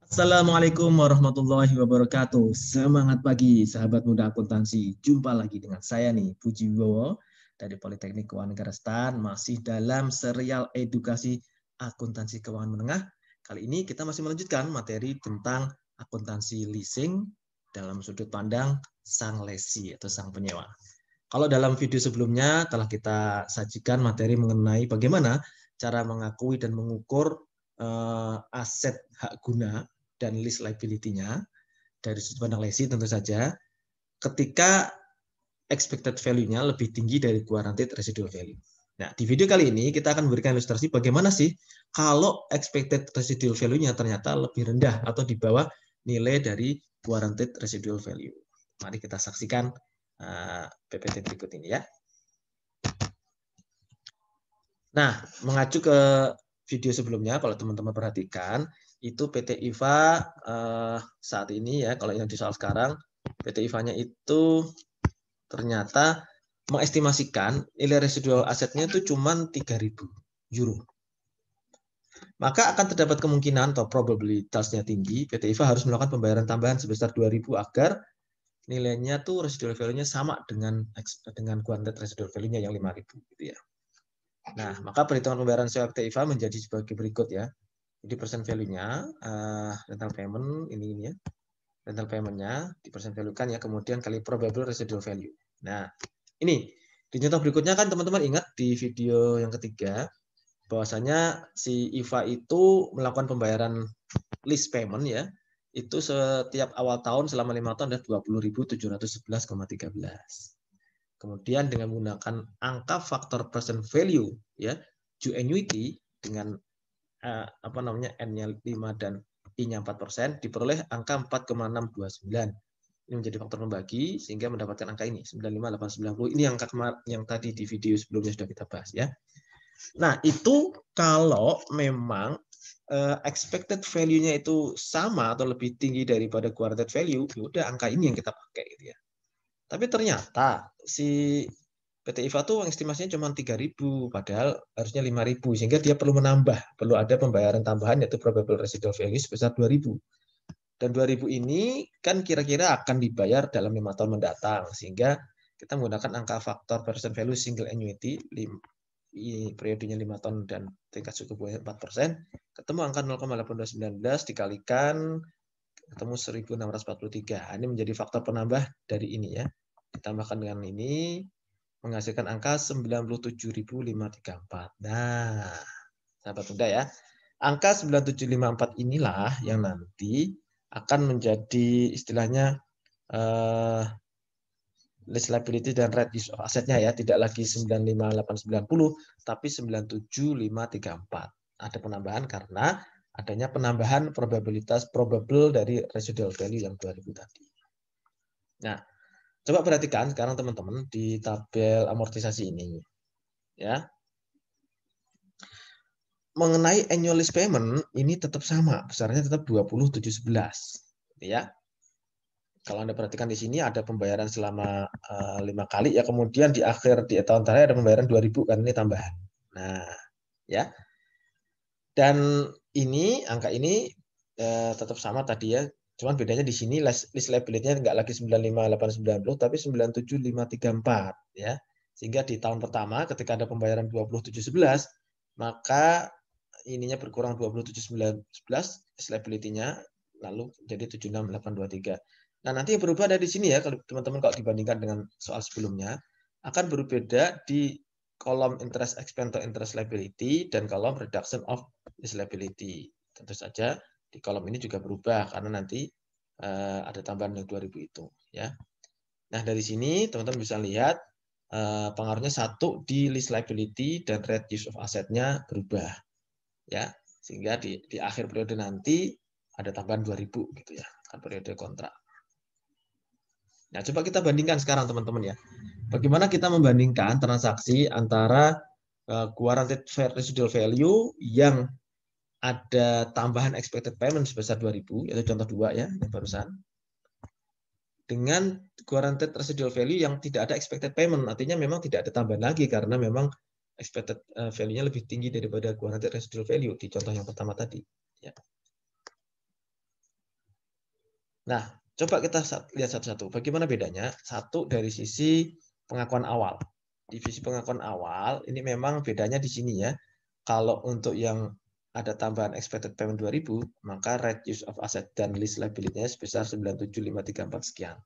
Assalamualaikum warahmatullahi wabarakatuh. Semangat pagi, sahabat muda akuntansi. Jumpa lagi dengan saya nih, Puji Wibowo dari Politeknik Keuangan Negara STAN, masih dalam serial edukasi akuntansi keuangan menengah. Kali ini kita masih melanjutkan materi tentang akuntansi leasing dalam sudut pandang sang lesi atau sang penyewa. Kalau dalam video sebelumnya telah kita sajikan materi mengenai bagaimana cara mengakui dan mengukur aset hak guna dan lease liability-nya dari sudut pandang lesi tentu saja ketika expected value-nya lebih tinggi dari guaranteed residual value. Nah, di video kali ini kita akan memberikan ilustrasi bagaimana sih kalau expected residual value-nya ternyata lebih rendah atau di bawah nilai dari guaranteed residual value. Mari kita saksikan PPT berikut ini ya. Nah, mengacu ke video sebelumnya, kalau teman-teman perhatikan, itu PT IVA saat ini ya, kalau yang di soal sekarang, PT IVA-nya itu ternyata mengestimasikan nilai residual asetnya itu cuma 3.000 euro. Maka akan terdapat kemungkinan atau probabilitasnya tinggi, PT IVA harus melakukan pembayaran tambahan sebesar 2.000 agar nilainya tuh residual value-nya sama dengan guaranteed residual value-nya yang 5.000 gitu ya. Nah, maka perhitungan pembayaran sewa PT IVA menjadi sebagai berikut ya. Jadi persen value-nya, rental payment ini ya. Rental payment-nya di persen value-kan ya, kemudian kali probable residual value. Nah, ini di contoh berikutnya kan teman-teman ingat di video yang ketiga bahwasanya si IVA itu melakukan pembayaran lease payment ya. Itu setiap awal tahun selama 5 tahun ada 20.711,13. Kemudian dengan menggunakan angka faktor present value ya, due annuity dengan N-nya 5 dan I-nya 4%, diperoleh angka 4,629. Ini menjadi faktor pembagi sehingga mendapatkan angka ini 95890. Ini angka yang tadi di video sebelumnya sudah kita bahas ya. Nah, itu kalau memang expected value-nya itu sama atau lebih tinggi daripada guaranteed value, ya udah angka ini yang kita pakai gitu ya. Tapi ternyata si PT IVA tuh estimasinya cuma 3.000, padahal harusnya 5.000, sehingga dia perlu perlu ada pembayaran tambahan yaitu probable residual value sebesar 2.000. Dan 2.000 ini kan kira-kira akan dibayar dalam 5 tahun mendatang, sehingga kita menggunakan angka faktor present value single annuity, periodenya 5 tahun dan tingkat suku bunga 4%, ketemu angka 0,8219 dikalikan ketemu 1.643. Ini menjadi faktor penambah dari ini ya. Ditambahkan dengan ini menghasilkan angka 97.534. Nah, sahabat muda ya. Angka 9754 inilah yang nanti akan menjadi istilahnya lease liability dan right use of assetnya ya, tidak lagi 95890 tapi 97534. Ada penambahan karena adanya penambahan probabilitas probable dari residual value yang 2000 tadi. Nah, coba perhatikan sekarang teman-teman di tabel amortisasi ini. Ya. Mengenai annual lease payment ini tetap sama, besarnya tetap 20.711. Ya. Kalau Anda perhatikan di sini ada pembayaran selama 5 kali ya, kemudian di akhir di tahun terakhir ada pembayaran 2.000 kan, ini tambahan. Nah, ya. Dan ini angka ini tetap sama tadi ya. Cuman bedanya di sini lease liability-nya nggak lagi 95890 tapi 97534 ya. Sehingga di tahun pertama ketika ada pembayaran 2711 maka ininya berkurang 2711 lease liability-nya lalu jadi 76823. Nah, nanti yang berubah ada di sini ya, kalau teman-teman kalau dibandingkan dengan soal sebelumnya akan berbeda di kolom interest expense atau interest liability dan kolom reduction of lease liability. Tentu saja di kolom ini juga berubah karena nanti ada tambahan yang 2000 itu ya. Nah, dari sini teman-teman bisa lihat pengaruhnya satu di lease liability dan right use of asset-nya berubah ya. Sehingga di akhir periode nanti ada tambahan 2000 gitu ya, kan periode kontrak. Nah, coba kita bandingkan sekarang teman-teman ya. Bagaimana kita membandingkan transaksi antara guaranteed residual value yang ada tambahan expected payment sebesar 2.000, yaitu contoh 2 ya, yang barusan, dengan guaranteed residual value yang tidak ada expected payment, artinya memang tidak ada tambahan lagi karena memang expected value-nya lebih tinggi daripada guaranteed residual value di contoh yang pertama tadi. Ya. Nah, coba kita lihat satu-satu. Bagaimana bedanya? Satu dari sisi pengakuan awal. Divisi pengakuan awal, ini memang bedanya di sini ya. Kalau untuk yang ada tambahan expected payment 2000, maka right use of asset dan lease liability-nya sebesar 97534 sekian.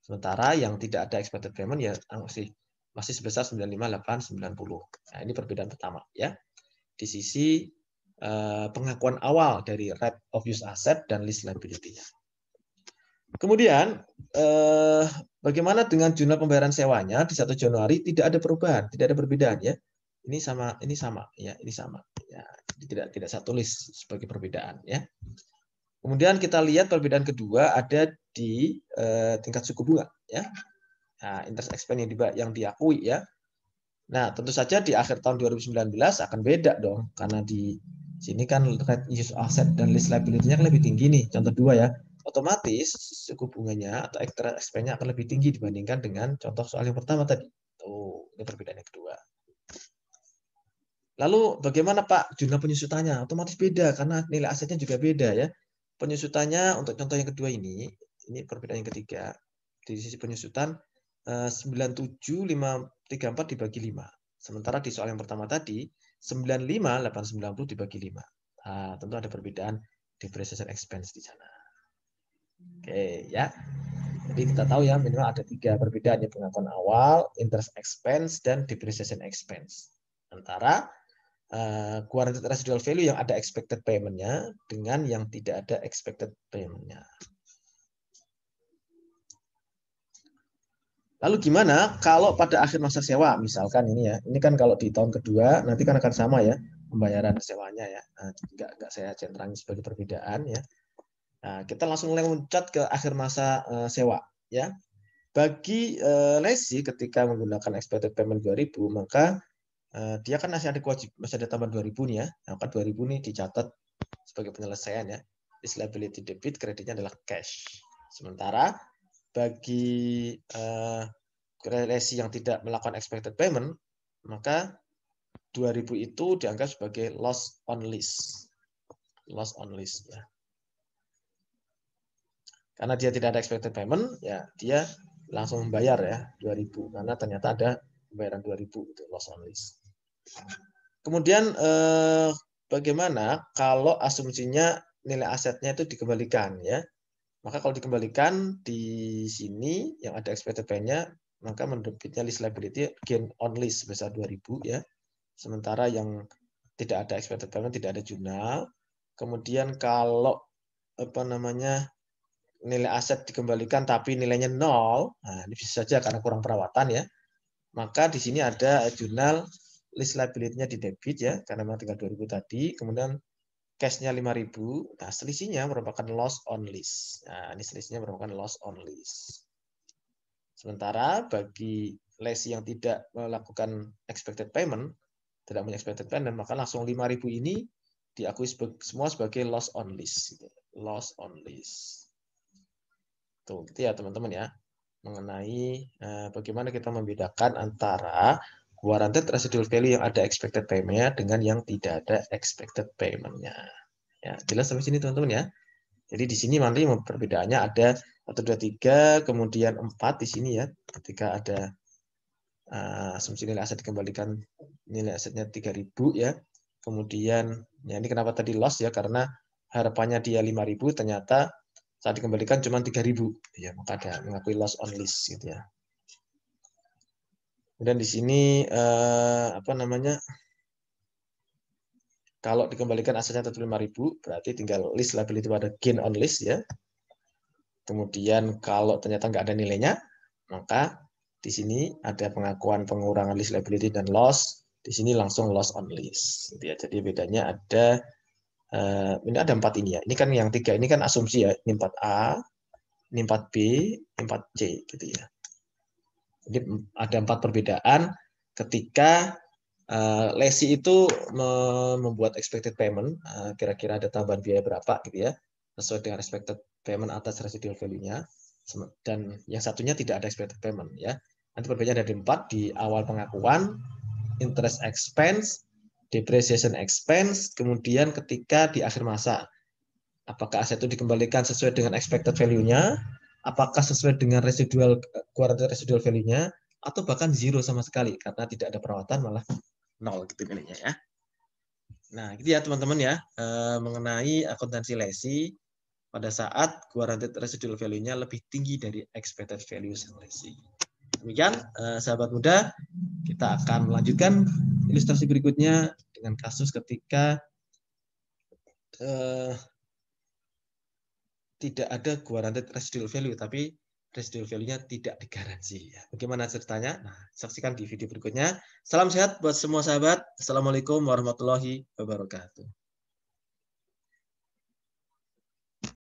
Sementara yang tidak ada expected payment ya masih sebesar 95890. Nah, ini perbedaan pertama ya. Di sisi pengakuan awal dari right of use asset dan lease liability-nya. Kemudian bagaimana dengan jurnal pembayaran sewanya di 1 Januari tidak ada perubahan, tidak ada perbedaan ya. Ini sama ya, ini sama. Ya, tidak saya tulis sebagai perbedaan ya. Kemudian kita lihat perbedaan kedua ada di tingkat suku bunga ya. Nah, interest expense yang diakui ya. Nah, tentu saja di akhir tahun 2019 akan beda dong karena di sini kan right use asset dan lease liability-nya lebih tinggi nih. Contoh 2 ya. Otomatis suku bunganya atau interest expense-nya akan lebih tinggi dibandingkan dengan contoh soal yang pertama tadi. Tuh, ini perbedaan yang kedua. Lalu bagaimana Pak jurnal penyusutannya? Otomatis beda karena nilai asetnya juga beda ya. Penyusutannya untuk contoh yang kedua ini perbedaan yang ketiga. Di sisi penyusutan 97534 dibagi 5. Sementara di soal yang pertama tadi 95890 dibagi 5. Nah, tentu ada perbedaan depreciation expense di sana. Oke, ya. Jadi kita tahu ya minimal ada 3 perbedaan ya, pengakuan awal, interest expense, dan depreciation expense. Antara guaranteed residual value yang ada expected payment-nya dengan yang tidak ada expected payment-nya. Lalu gimana kalau pada akhir masa sewa, misalkan ini ya, ini kan kalau di tahun kedua nanti kan akan sama ya pembayaran sewanya ya, nggak saya centrangi sebagai perbedaan ya. Nah, kita langsung loncat ke akhir masa sewa ya. Bagi lesi ketika menggunakan expected payment 2000, maka dia kan masih ada tambahan 2000 nih ya. Maka 2000 nih dicatat sebagai penyelesaian ya. Lease liability debit, kreditnya adalah cash. Sementara bagi lesi yang tidak melakukan expected payment, maka 2000 itu dianggap sebagai loss on lease. Loss on lease ya. Karena dia tidak ada expected payment, ya dia langsung membayar ya 2000 karena ternyata ada pembayaran 2000 itu loss on lease. Kemudian bagaimana kalau asumsinya nilai asetnya itu dikembalikan ya? Maka kalau dikembalikan di sini yang ada expected payment-nya, maka menerbitnya lease liability gain on lease sebesar 2000 ya. Sementara yang tidak ada expected payment tidak ada jurnal. Kemudian kalau nilai aset dikembalikan tapi nilainya 0, nah ini bisa saja karena kurang perawatan ya. Maka di sini ada jurnal lease liability-nya di debit ya, karena memang tinggal 2000 tadi. Kemudian cash-nya 5000. Nah, selisihnya merupakan loss on lease. Nah, ini selisihnya merupakan loss on lease. Sementara bagi lesi yang tidak melakukan expected payment, tidak punya expected payment, maka langsung 5000 ini diakui semua sebagai loss on lease. Loss on lease. Tuh, gitu ya teman-teman ya. Mengenai bagaimana kita membedakan antara guaranteed residual value yang ada expected payment-nya dengan yang tidak ada expected payment-nya. Ya, jelas sampai sini teman-teman ya. Jadi di sini nanti perbedaannya ada 1, 2, 3, kemudian 4 di sini ya. Ketika ada asumsi nilai aset dikembalikan, nilai asetnya 3000 ya. Kemudian ya ini kenapa tadi loss ya, karena harapannya dia 5000, ternyata saat dikembalikan cuma 3000 ya, maka ada mengakui loss on lease gitu ya. Kemudian di sini kalau dikembalikan asetnya tetap 5000, berarti tinggal lease liability pada gain on lease ya. Kemudian kalau ternyata nggak ada nilainya, maka di sini ada pengakuan pengurangan lease liability dan loss. Di sini langsung loss on lease. Gitu ya. Jadi bedanya ada ini ada 4 ini ya. Ini kan yang 3 ini kan asumsi ya. Ini 4A, ini 4B, ini 4C gitu ya. Jadi ada 4 perbedaan ketika lesi itu membuat expected payment, kira-kira ada tambahan biaya berapa gitu ya, sesuai dengan expected payment atas residual value-nya, dan yang satunya tidak ada expected payment ya. Nanti perbedaan ada 4 di awal pengakuan, interest expense, depreciation expense, kemudian ketika di akhir masa Apakah aset itu dikembalikan sesuai dengan expected value-nya, apakah sesuai dengan residual guaranteed residual value-nya, atau bahkan zero sama sekali karena tidak ada perawatan malah nol gitu nilainya ya. Nah, gitu ya teman-teman ya, mengenai akuntansi lesi pada saat guaranteed residual value-nya lebih tinggi dari expected value sang lesi. Demikian, sahabat muda, kita akan melanjutkan ilustrasi berikutnya dengan kasus ketika tidak ada guaranteed residual value, tapi residual value-nya tidak digaransi. Bagaimana ceritanya? Nah, saksikan di video berikutnya. Salam sehat buat semua sahabat. Assalamualaikum warahmatullahi wabarakatuh.